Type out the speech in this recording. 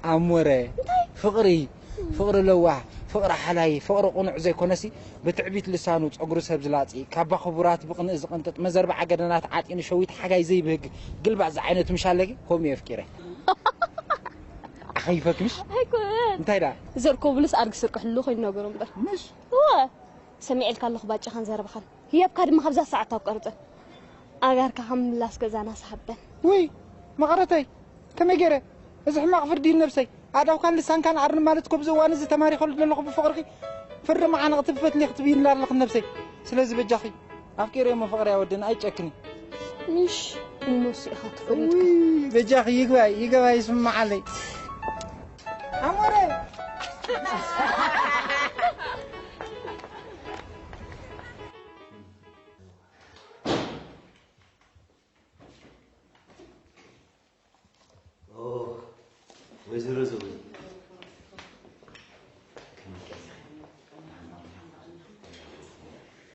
عموري فقري فقر لواح فقر حلاي فقر قنع زي كونسي بتعبيت لسانو صقرو سب زلاصي كابا خبرات بقن از قنطط مزرب عقدنات عاطين شويت حاجاي زي بهق قلبع ز عينت مشالقي كوم يفكره خايفك مش هيكون انتي دا زركو بلس ارق سرق حلو خي نغرم بر مش هو سمعي لك الله باجي خن زرب خن هي بكاد ما خبزه ساعه تقرص اگر كهم لاس كزانا صحبن وي ما قرتي كما جرى ازح ما غفر دين نفسي هذا كان لسان كان عرن مالتكم زوان زي تماري خلد لكم بفقركي فر معنا غطفت لي خطبين لا لك نفسي سلاز بجاخي افكير يوم فقر يا ودنا اي تشكني مش النص خاطفريتك بجاخي يقبا يسمع علي عمري وزير زوج